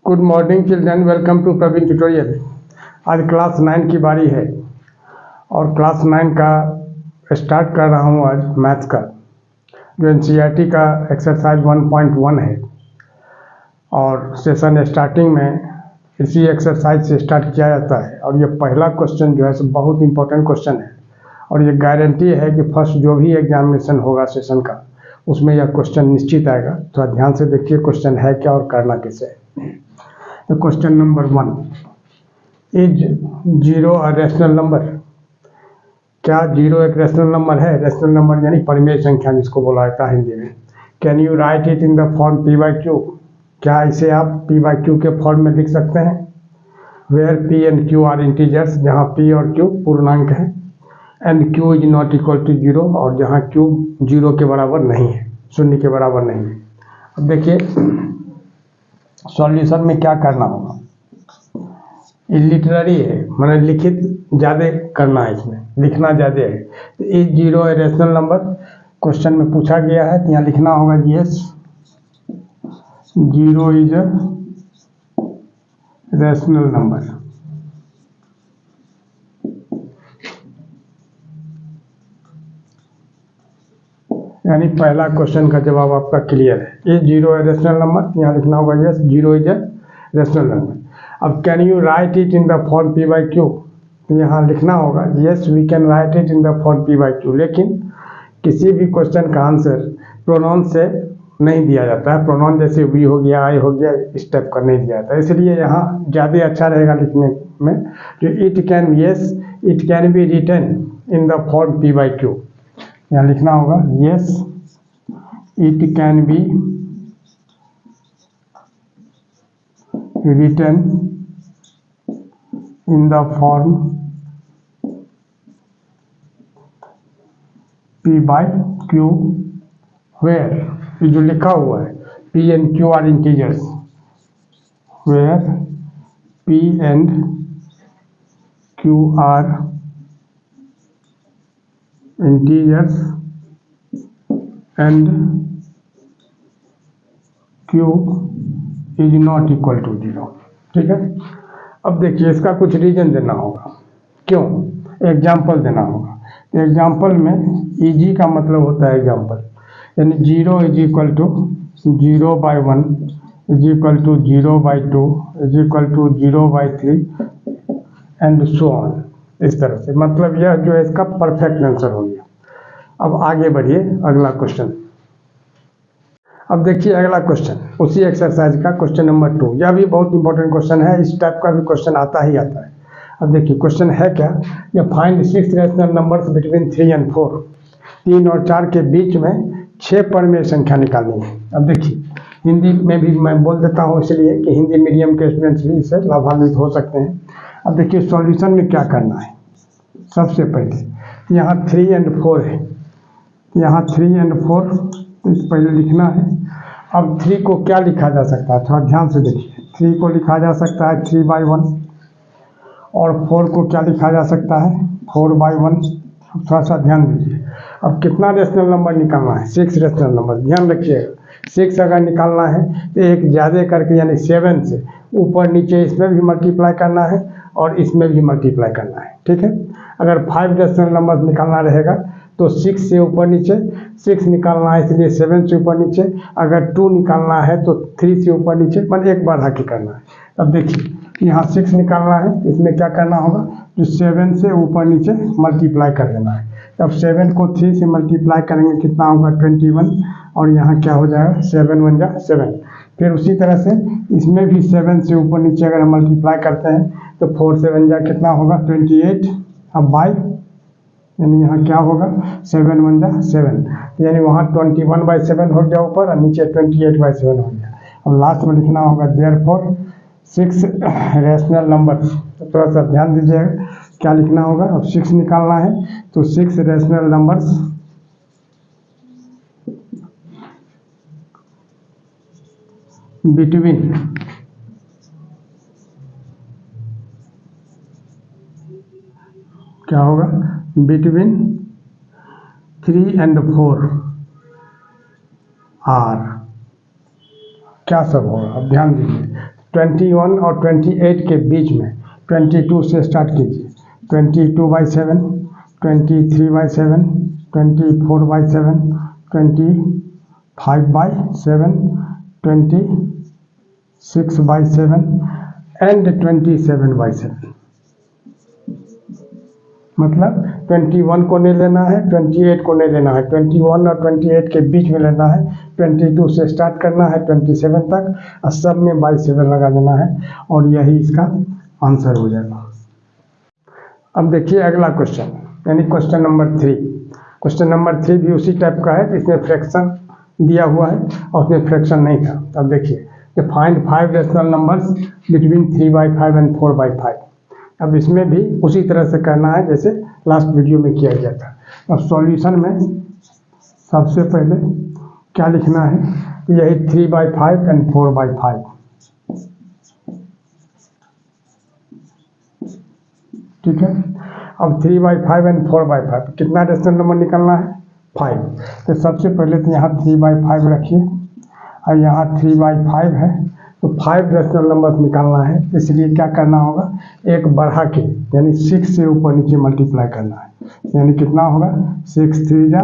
Good morning children, welcome to Praveen tutorial. आज class 9 की बारी है और क्लास 9 का स्टार्ट कर रहा हूँ आज मैथ्स का, जो एनसीईआरटी का एक्सरसाइज 1.1 है। और सेशन स्टार्टिंग में इसी एक्सरसाइज से स्टार्ट किया जाता है और ये पहला क्वेश्चन जो है सो बहुत इंपॉर्टेंट क्वेश्चन है और ये गारंटी है कि फर्स्ट जो भी एग्जामिनेशन होगा सेशन का उसमें यह क्वेश्चन निश्चित आएगा। थोड़ा ध्यान से देखिए क्वेश्चन है क्या और करना कैसे है। तो question number 1, is 0 a rational number? क्या 0 एक रैशनल नंबर है? रैशनल नंबर यानी परिमेय संख्या जिसको बोला जाता है हिंदी में। Can you write it in the form p/q? क्या इसे आप p/q के फॉर्म में लिख सकते हैं? Where p and q are integers, जहाँ p और q पूर्णांक है, and q is not equal to 0, और जहाँ q 0 के बराबर नहीं है, शून्य के बराबर नहीं है। अब देखिए सॉल्यूशन में क्या करना होगा। लिटरेरी है, मैंने लिखित ज़्यादा करना है, इसमें लिखना ज़्यादा है। तो is 0 A rational number question में पूछा गया है, तो यहाँ लिखना होगा yes 0 is a rational number. यानी पहला क्वेश्चन का जवाब आपका क्लियर है। इज 0 ए रैशनल नंबर, यहाँ लिखना होगा yes 0 is a rational number. अब can you write it in the form p/q? यहाँ लिखना होगा yes we can write it in the form p/q। लेकिन किसी भी क्वेश्चन का आंसर प्रोनाउन से नहीं दिया जाता है। प्रोनाउन जैसे वी हो गया, आई हो गया, इस टाइप का नहीं दिया जाता है, इसलिए यहाँ ज़्यादा अच्छा रहेगा लिखने में। जो it can be written in the form p/q। यहाँ लिखना होगा yes it can be written in the form p/q, where ये जो लिखा हुआ है p and q are integers, where p and q are integers and q is not equal to 0। ठीक है। अब देखिए इसका कुछ रीजन देना होगा, क्यों एग्जाम्पल देना होगा। तो एग्जाम्पल में ईजी का मतलब होता है एग्जाम्पल, यानी 0 is equal to 0/1 is equal to 0/2 is equal to 0/3 and so on. इस तरह से मतलब यह जो है इसका परफेक्ट आंसर हो गया। अब आगे बढ़िए अगला क्वेश्चन। अब देखिए अगला क्वेश्चन उसी एक्सरसाइज का क्वेश्चन नंबर 2। यह भी बहुत इंपॉर्टेंट क्वेश्चन है, इस टाइप का भी क्वेश्चन आता ही आता है। अब देखिए क्वेश्चन है क्या, ये find 6 rational numbers between 3 and 4। 3 और 4 के बीच में 6 परिमेय संख्या निकालनी है। अब देखिए हिंदी में भी मैं बोल देता हूँ, इसलिए कि हिंदी मीडियम के स्टूडेंट्स भी इससे लाभान्वित हो सकते हैं। अब देखिए सॉल्यूशन में क्या करना है। सबसे पहले यहाँ 3 and 4 है, यहाँ 3 and 4 पहले लिखना है। अब 3 को क्या लिखा जा सकता है, थोड़ा ध्यान से देखिए। 3 को लिखा जा सकता है 3/1 और 4 को क्या लिखा जा सकता है 4/1। थोड़ा सा ध्यान दीजिए। अब कितना रैशनल नंबर निकालना है, 6 रैशनल नंबर। ध्यान रखिएगा 6 अगर निकालना है तो एक ज़्यादा करके यानी 7 से ऊपर नीचे इसमें भी मल्टीप्लाई करना है और इसमें भी मल्टीप्लाई करना है। ठीक है। अगर 5 रैशनल नंबर निकालना रहेगा तो 6 से ऊपर नीचे, 6 निकालना है इसलिए 7 से ऊपर नीचे। अगर 2 निकालना है तो 3 से ऊपर नीचे, मतलब एक बार आके करना है। अब देखिए यहाँ 6 निकालना है, इसमें क्या करना होगा, जो 7 से ऊपर नीचे मल्टीप्लाई कर देना है। अब 7 को 3 से मल्टीप्लाई करेंगे कितना होगा 21, और यहाँ क्या हो जाएगा 7 1 जा 7। फिर उसी तरह से इसमें भी 7 से ऊपर नीचे अगर हम मल्टीप्लाई करते हैं तो 4 7 जा कितना होगा 28। अब बाई यानी यहाँ क्या होगा 7 1 जा 7, यानी वहाँ 21/7 हो गया ऊपर और नीचे 28/7 हो गया। अब लास्ट में लिखना होगा देयरफॉर 6 रैशनल नंबर। तो थोड़ा सा ध्यान दीजिएगा क्या लिखना होगा। अब 6 निकालना है तो 6 रैशनल नंबर्स बिटवीन क्या होगा बिटवीन 3 and 4 आर क्या सब होगा। अब ध्यान दीजिए 21 और 28 के बीच में 22 से स्टार्ट कीजिए। 22/7, 23/7, 24/7, 25/7, 26/7 एंड 27/7। मतलब 21 को नहीं लेना है, 28 को नहीं लेना है, 21 और 28 के बीच में लेना है, 22 से स्टार्ट करना है 27 तक और सब में 27 लगा देना है और यही इसका आंसर हो जाएगा। अब देखिए अगला क्वेश्चन, यानी क्वेश्चन नंबर 3। क्वेश्चन नंबर 3 भी उसी टाइप का है, इसमें फ्रैक्शन दिया हुआ है और उसमें फ्रैक्शन नहीं था। अब देखिए कि find 5 rational numbers between 3/5 and 4/5। अब इसमें भी उसी तरह से करना है जैसे लास्ट वीडियो में किया गया था। अब सॉल्यूशन में सबसे पहले क्या लिखना है, यही 3/5 एंड 4/5। ठीक है, अब 3/5 एंड 4/5 कितना रेशनल नंबर निकालना है, 5। तो सबसे पहले तो यहाँ 3/5 रखिए और यहाँ 3/5 है, तो 5 रेशनल नंबर निकालना है। इसलिए क्या करना होगा, एक बढ़ा के यानी 6 से ऊपर नीचे मल्टीप्लाई करना है, यानी कितना होगा 6 3 जा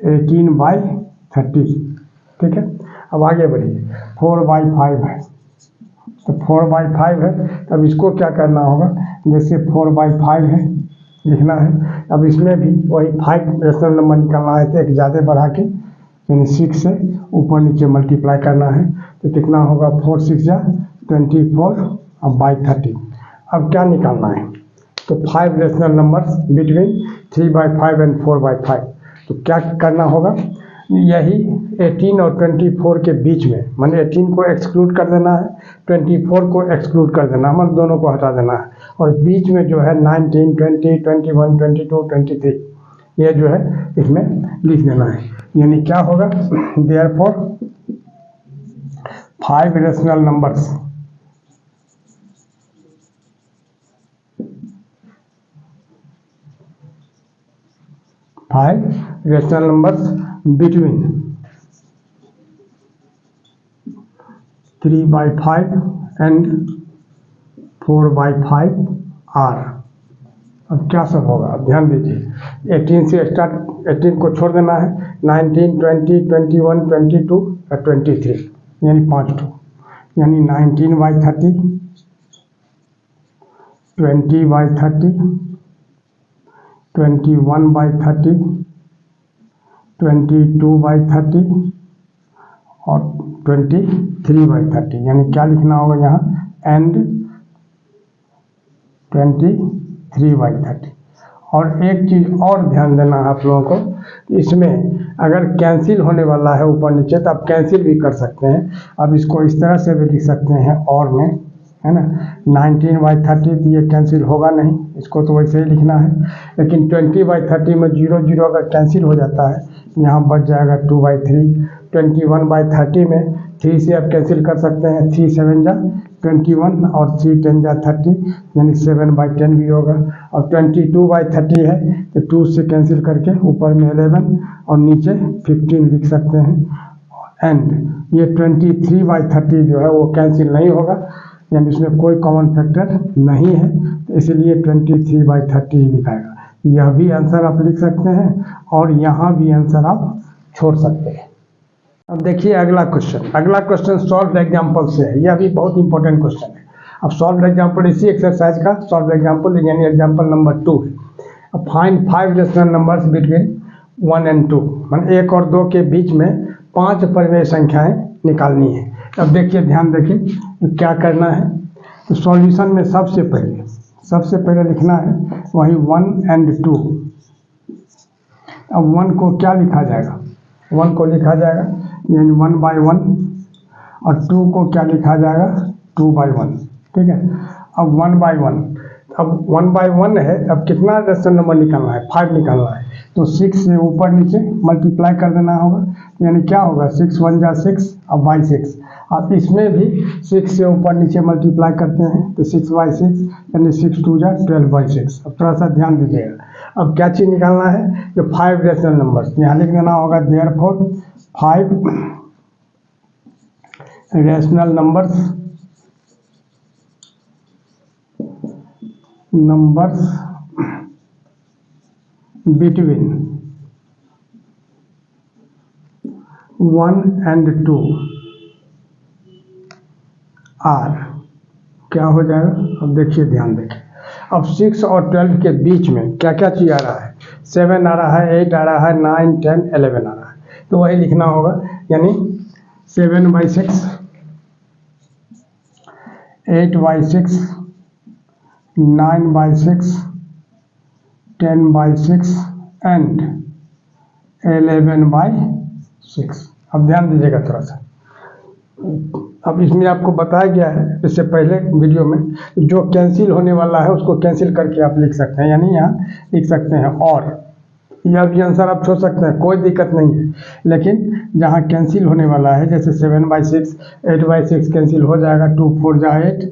18/30। ठीक है, अब आगे बढ़िए 4/5 है, तो 4/5 है, तब इसको क्या करना होगा, जैसे 4/5 है लिखना है। अब इसमें भी वही 5 रेशनल नंबर निकालना है, तो एक ज़्यादा बढ़ा के यानी 6 से ऊपर नीचे मल्टीप्लाई करना है, तो कितना होगा 4 6 जा 24 और 30। अब क्या निकालना है, तो 5 रेशनल नंबर्स बिटवीन 3/5 एंड 4/5। तो क्या करना होगा, यही 18 और 24 के बीच में, माने 18 को एक्सक्लूड कर देना है, 24 को एक्सक्लूड कर देना है, मतलब दोनों को हटा देना है, और बीच में जो है 19 20 21 22 23 ये जो है इसमें लिख देना है। यानी क्या होगा, therefore 5 rational numbers between 3/5 and 4/5 are. अब क्या सब होगा, अब ध्यान दीजिए 18 से स्टार्ट, 18 को छोड़ देना है, 19 20 21 22 और 23 यानी 5 टू, यानी 19/30, 20/30, 21/30, 22/30 और 23/30। यानी क्या लिखना होगा यहाँ, एंड 23/30। और एक चीज़ और ध्यान देना है आप लोगों को, इसमें अगर कैंसिल होने वाला है ऊपर नीचे तो आप कैंसिल भी कर सकते हैं। अब इसको इस तरह से भी लिख सकते हैं और में, है ना, 19/30 तो ये कैंसिल होगा नहीं, इसको तो वैसे ही लिखना है। लेकिन 20/30 में 0 0 अगर कैंसिल हो जाता है, यहाँ बच जाएगा 2/3। 21/30 में 3 से आप कैंसिल कर सकते हैं, 3 7 जा 21 और 3 10 जा 30, यानी 7/10 भी होगा। और 22/30 है तो 2 से कैंसिल करके ऊपर में 11 और नीचे 15 लिख सकते हैं। एंड ये 23/30 जो है वो कैंसिल नहीं होगा, यानी उसमें कोई कॉमन फैक्टर नहीं है, तो इसलिए 23/30 ही लिखाएगा। यह भी आंसर आप लिख सकते हैं और यहाँ भी आंसर आप छोड़ सकते हैं। अब देखिए अगला क्वेश्चन सॉल्व एग्जाम्पल से है, यह भी बहुत इंपॉर्टेंट क्वेश्चन है। अब सॉल्व एग्जाम्पल इसी एक्सरसाइज का सॉल्व एग्जाम्पल यानी एग्जाम्पल नंबर 2 है। अब find 5 rational numbers between 1 and 2, मान 1 और 2 के बीच में 5 परिमेय संख्याएं निकालनी है। अब देखिए ध्यान देखिए तो क्या करना है, तो सॉल्यूशन में सबसे पहले लिखना है वही 1 and 2। अब 1 को क्या लिखा जाएगा, 1 को लिखा जाएगा यानी 1/1 और 2 को क्या लिखा जाएगा 2/1। ठीक है, अब 1/1, अब 1/1 है, अब कितना रेशनल नंबर निकालना है, 5 निकालना है, तो 6 से ऊपर नीचे मल्टीप्लाई कर देना होगा, यानी क्या होगा 6 1 जा 6 और बाई 6। अब इसमें भी 6 से ऊपर नीचे मल्टीप्लाई करते हैं तो 6/6 यानी 6 2 जा 12/6। अब थोड़ा सा ध्यान दीजिएगा, अब क्या चीज़ निकालना है, जो 5 रेशनल नंबर्स, यहाँ लिख देना होगा therefore 5 rational numbers numbers between 1 and 2 are, क्या हो जाएगा? अब देखिए, ध्यान देखिए, अब 6 और 12 के बीच में क्या क्या चीज़ आ रहा है? 7 आ रहा है, 8 आ रहा है, 9, 10, 11 आ रहा है, तो वही लिखना होगा, यानी 7/6, 8/6, 9/6, 10/6 एंड 11/6। अब ध्यान दीजिएगा थोड़ा सा। अब इसमें आपको बताया गया है इससे पहले वीडियो में, जो कैंसिल होने वाला है उसको कैंसिल करके आप लिख सकते हैं, यानी यहाँ लिख सकते हैं और, यह भी आंसर आप छोड़ सकते हैं, कोई दिक्कत नहीं है। लेकिन जहाँ कैंसिल होने वाला है, जैसे 7/6, 8/6 कैंसिल हो जाएगा, 2 4 जा 8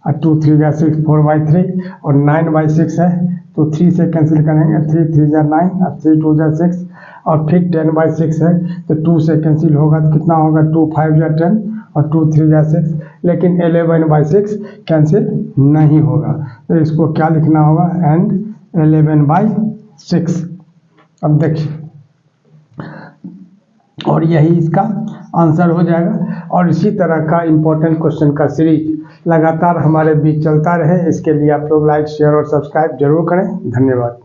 और 2 3 जा 6, 4/3 और 9/6 है तो 3 से कैंसिल करेंगे, 3 3 जा 9 और 3 2 जा 6 और फिर 10/6 है तो 2 से कैंसिल होगा तो कितना होगा? 2 5 जा 10 और 2 3 जा 6, लेकिन 11/6 कैंसिल नहीं होगा, तो इसको क्या लिखना होगा? एंड 11/6। अब देखिए, और यही इसका आंसर हो जाएगा। और इसी तरह का इम्पोर्टेंट क्वेश्चन का सीरीज लगातार हमारे बीच चलता रहे, इसके लिए आप लोग लाइक, शेयर और सब्सक्राइब जरूर करें। धन्यवाद।